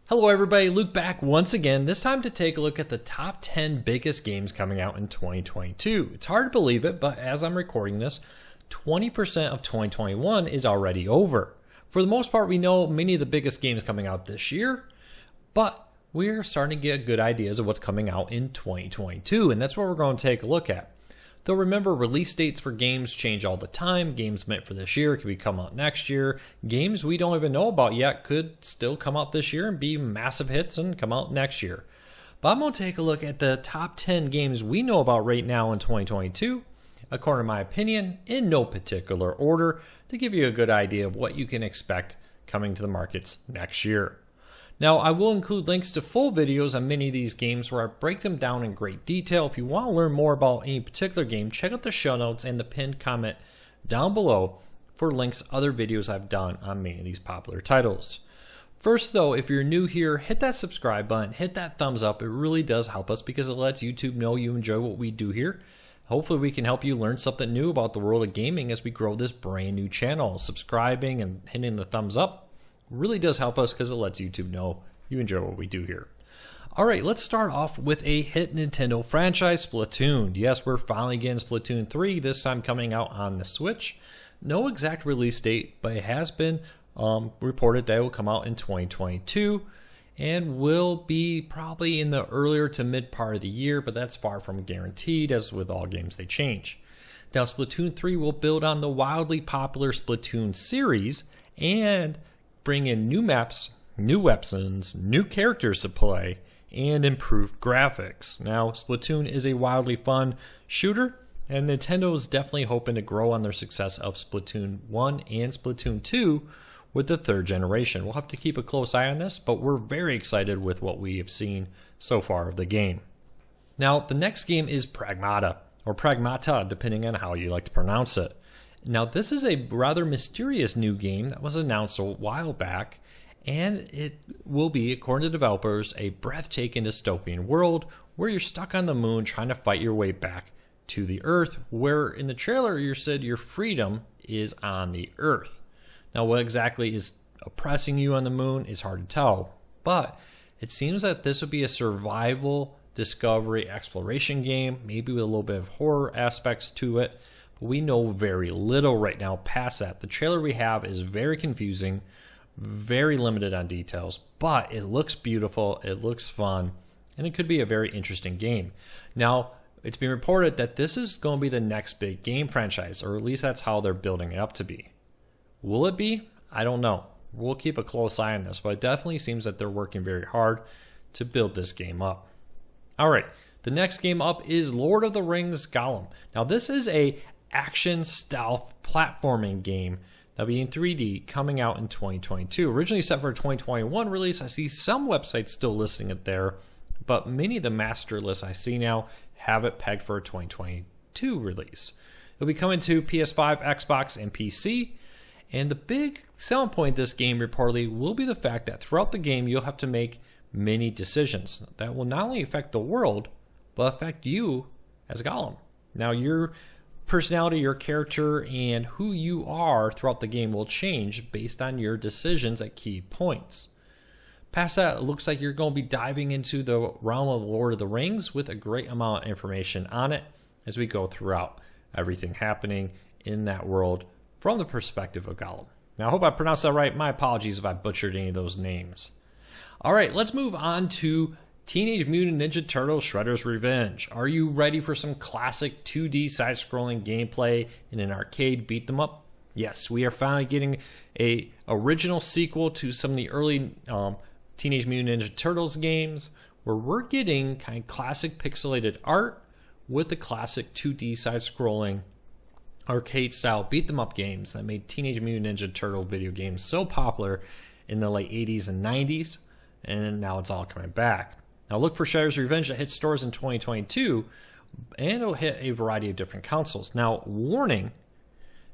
Hello everybody, Luke back once again, this time to take a look at the top 10 biggest games coming out in 2022. It's hard to believe it, but as I'm recording this, 20% of 2021 is already over. For the most part, we know many of the biggest games coming out this year, but we're starting to get good ideas of what's coming out in 2022, and that's what we're going to take a look at. Though remember, release dates for games change all the time. Games meant for this year could come out next year. Games we don't even know about yet could still come out this year and be massive hits and come out next year. But I'm going to take a look at the top 10 games we know about right now in 2022, according to my opinion, in no particular order, to give you a good idea of what you can expect coming to the markets next year. Now, I will include links to full videos on many of these games where I break them down in great detail. If you want to learn more about any particular game, check out the show notes and the pinned comment down below for links to other videos I've done on many of these popular titles. First though, if you're new here, hit that subscribe button, hit that thumbs up. It really does help us because it lets YouTube know you enjoy what we do here. Hopefully we can help you learn something new about the world of gaming as we grow this brand new channel. Subscribing and hitting the thumbs up really does help us because it lets YouTube know you enjoy what we do here. Alright, let's start off with a hit Nintendo franchise, Splatoon. Yes, we're finally getting Splatoon 3, this time coming out on the Switch. No exact release date, but it has been reported that it will come out in 2022 and will be probably in the earlier to mid part of the year, but that's far from guaranteed, as with all games they change. Now, Splatoon 3 will build on the wildly popular Splatoon series and bring in new maps, new weapons, new characters to play, and improved graphics. Now, Splatoon is a wildly fun shooter, and Nintendo is definitely hoping to grow on their success of Splatoon 1 and Splatoon 2 with the third generation. We'll have to keep a close eye on this, but we're very excited with what we have seen so far of the game. Now, the next game is Pragmata, or Pragmata, depending on how you like to pronounce it. Now, this is a rather mysterious new game that was announced a while back, and it will be, according to developers, a breathtaking dystopian world where you're stuck on the moon trying to fight your way back to the Earth, where in the trailer you said your freedom is on the Earth. Now, what exactly is oppressing you on the moon is hard to tell, but it seems that this would be a survival, discovery, exploration game, maybe with a little bit of horror aspects to it. But we know very little right now past that. The trailer we have is very confusing, very limited on details, but it looks beautiful, it looks fun, and it could be a very interesting game. Now, it's been reported that this is going to be the next big game franchise, or at least that's how they're building it up to be. Will it be? I don't know. We'll keep a close eye on this, but it definitely seems that they're working very hard to build this game up. All right, the next game up is Lord of the Rings Gollum. Now, this is a action stealth platforming game that'll be in 3D coming out in 2022. Originally set for a 2021 release. I see some websites still listing it there, but many of the master lists I see now have it pegged for a 2022 release. It'll be coming to PS5, Xbox, and PC. And the big selling point of this game reportedly will be the fact that throughout the game you'll have to make many decisions that will not only affect the world, but affect you as Gollum. Now, your personality, your character, and who you are throughout the game will change based on your decisions at key points. Past that, it looks like you're going to be diving into the realm of Lord of the Rings with a great amount of information on it as we go throughout everything happening in that world from the perspective of Gollum. Now, I hope I pronounced that right. My apologies if I butchered any of those names. All right, let's move on to Teenage Mutant Ninja Turtles Shredder's Revenge. Are you ready for some classic 2D side-scrolling gameplay in an arcade beat-them-up? Yes, we are finally getting a original sequel to some of the early Teenage Mutant Ninja Turtles games, where we're getting kind of classic pixelated art with the classic 2D side-scrolling arcade-style beat-them-up games that made Teenage Mutant Ninja Turtle video games so popular in the late 80s and 90s, and now it's all coming back. Now look for Shredder's Revenge that hits stores in 2022, and it'll hit a variety of different consoles. Now, warning,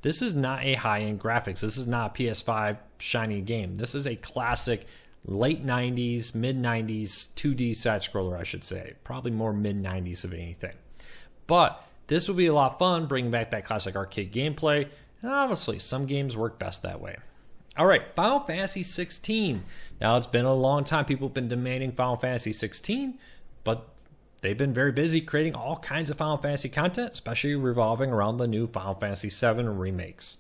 this is not a high-end graphics. This is not a PS5 shiny game. This is a classic late 90s, mid-90s 2D side-scroller, I should say. Probably more mid-90s of anything. But this will be a lot of fun, bringing back that classic arcade gameplay, and obviously some games work best that way. All right, Final Fantasy 16. Now, it's been a long time. People have been demanding Final Fantasy 16, but they've been very busy creating all kinds of Final Fantasy content, especially revolving around the new Final Fantasy VII remakes.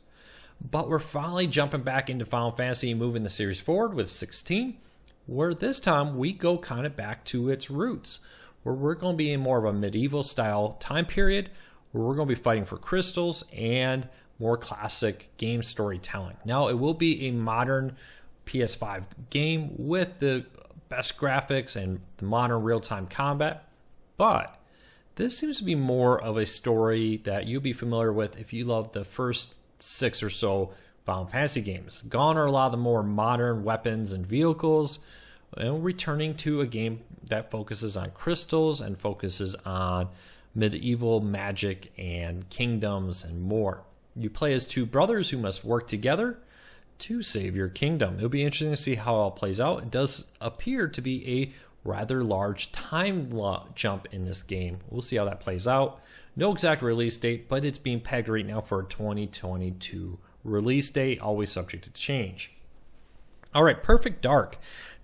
But we're finally jumping back into Final Fantasy and moving the series forward with 16, where this time we go kind of back to its roots, where we're going to be in more of a medieval style time period, where we're going to be fighting for crystals and more classic game storytelling. Now, it will be a modern PS5 game with the best graphics and the modern real-time combat, but this seems to be more of a story that you'll be familiar with if you love the first 6 or so Final Fantasy games. Gone are a lot of the more modern weapons and vehicles, and returning to a game that focuses on crystals and focuses on medieval magic and kingdoms and more. You play as 2 brothers who must work together to save your kingdom. It'll be interesting to see how it all plays out. It does appear to be a rather large time jump in this game. We'll see how that plays out. No exact release date, but it's being pegged right now for a 2022 release date, always subject to change. All right, Perfect Dark.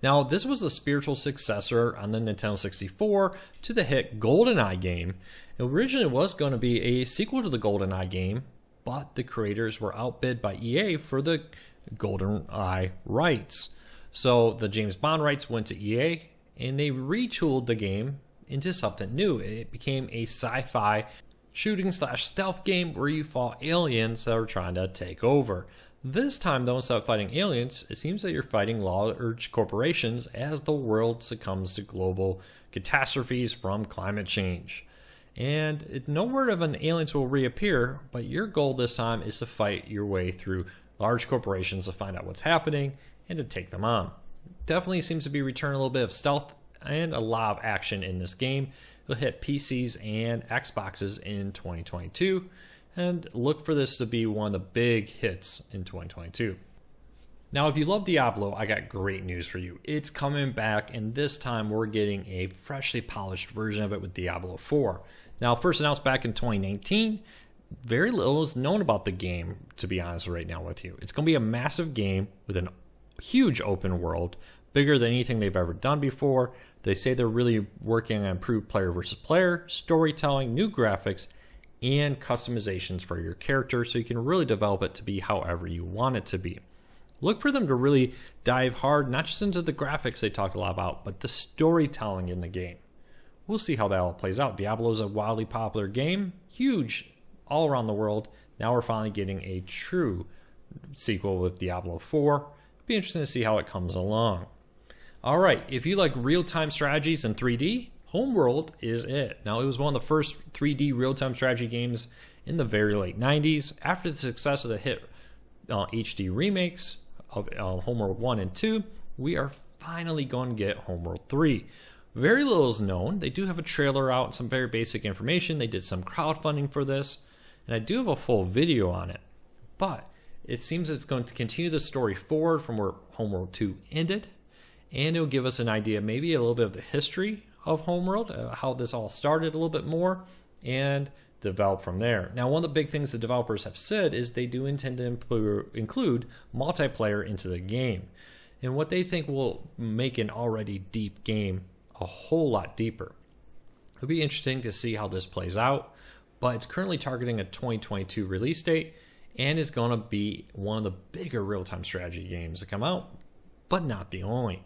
Now, this was the spiritual successor on the Nintendo 64 to the hit GoldenEye game. It originally was going to be a sequel to the GoldenEye game, but the creators were outbid by EA for the GoldenEye rights. So the James Bond rights went to EA, and they retooled the game into something new. It became a sci-fi shooting/stealth game where you fought aliens that were trying to take over. This time, though, instead of fighting aliens, it seems that you're fighting large corporations as the world succumbs to global catastrophes from climate change. And no word of an aliens will reappear, but your goal this time is to fight your way through large corporations to find out what's happening and to take them on. Definitely seems to be returning a little bit of stealth and a lot of action in this game. It'll hit PCs and Xboxes in 2022, and look for this to be one of the big hits in 2022. Now, if you love Diablo, I got great news for you. It's coming back, and this time we're getting a freshly polished version of it with Diablo 4. Now, first announced back in 2019, very little is known about the game, to be honest right now with you. It's going to be a massive game with a huge open world, bigger than anything they've ever done before. They say they're really working on improved player versus player, storytelling, new graphics, and customizations for your character so you can really develop it to be however you want it to be. Look for them to really dive hard, not just into the graphics they talked a lot about, but the storytelling in the game. We'll see how that all plays out. Diablo is a wildly popular game, huge all around the world. Now we're finally getting a true sequel with Diablo 4. It'll be interesting to see how it comes along. All right, if you like real-time strategies in 3D, Homeworld is it. Now, it was one of the first 3D real-time strategy games in the very late 90s. After the success of the hit HD remakes of Homeworld 1 and 2, we are finally going to get Homeworld 3. Very little is known. They do have a trailer out and some very basic information. They did some crowdfunding for this, and I do have a full video on it. But it seems it's going to continue the story forward from where Homeworld 2 ended, and it'll give us an idea, maybe a little bit of the history of Homeworld, how this all started a little bit more, and develop from there. Now, one of the big things the developers have said is they do intend to include multiplayer into the game, and what they think will make an already deep game a whole lot deeper. It'll be interesting to see how this plays out, but it's currently targeting a 2022 release date and is going to be one of the bigger real-time strategy games to come out, but not the only.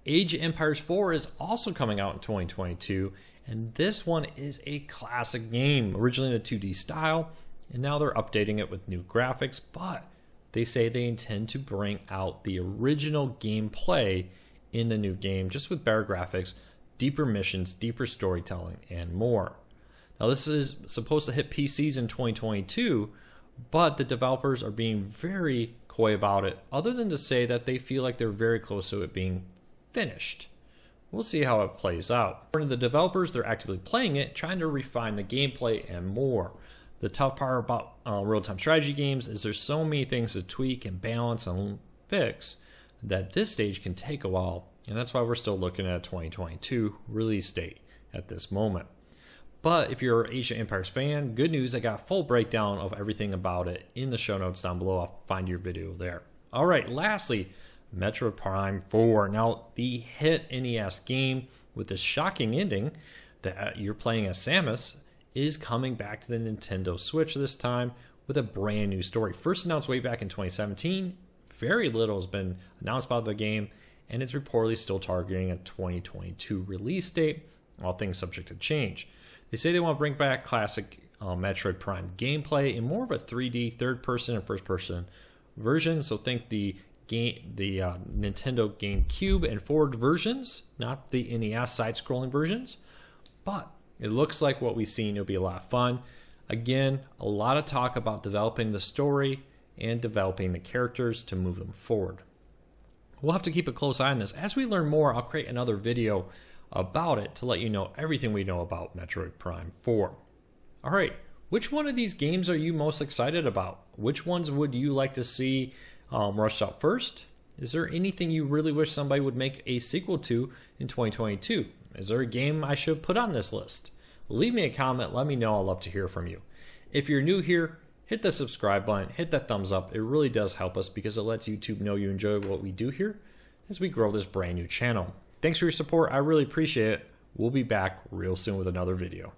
Age of Empires 4 is also coming out in 2022, and this one is a classic game, originally in the 2D style, and now they're updating it with new graphics, but they say they intend to bring out the original gameplay in the new game, just with better graphics, deeper missions, deeper storytelling, and more. Now, this is supposed to hit PCs in 2022, but the developers are being very coy about it, other than to say that they feel like they're very close to it being finished. We'll see how it plays out. According to the developers, they're actively playing it, trying to refine the gameplay and more. The tough part about real-time strategy games is there's so many things to tweak and balance and fix that this stage can take a while, and that's why we're still looking at a 2022 release date at this moment. But if you're an Age of Empires fan, good news, I got a full breakdown of everything about it in the show notes down below. I'll find your video there. All right, lastly, Metroid Prime 4. Now, the hit NES game with the shocking ending that you're playing as Samus is coming back to the Nintendo Switch this time with a brand new story. First announced way back in 2017. Very little has been announced about the game, and it's reportedly still targeting a 2022 release date, all things subject to change. They say they want to bring back classic Metroid Prime gameplay in more of a 3D third-person and first-person version. So think the Nintendo GameCube and forward versions, not the NES side-scrolling versions. But it looks like what we've seen, it'll be a lot of fun. Again, a lot of talk about developing the story and developing the characters to move them forward. We'll have to keep a close eye on this. As we learn more, I'll create another video about it to let you know everything we know about Metroid Prime 4. All right, which one of these games are you most excited about? Which ones would you like to see rushed out first? Is there anything you really wish somebody would make a sequel to in 2022? Is there a game I should put on this list? Leave me a comment, let me know, I'd love to hear from you. If you're new here, hit the subscribe button, hit that thumbs up. It really does help us because it lets YouTube know you enjoy what we do here as we grow this brand new channel. Thanks for your support, I really appreciate it. We'll be back real soon with another video.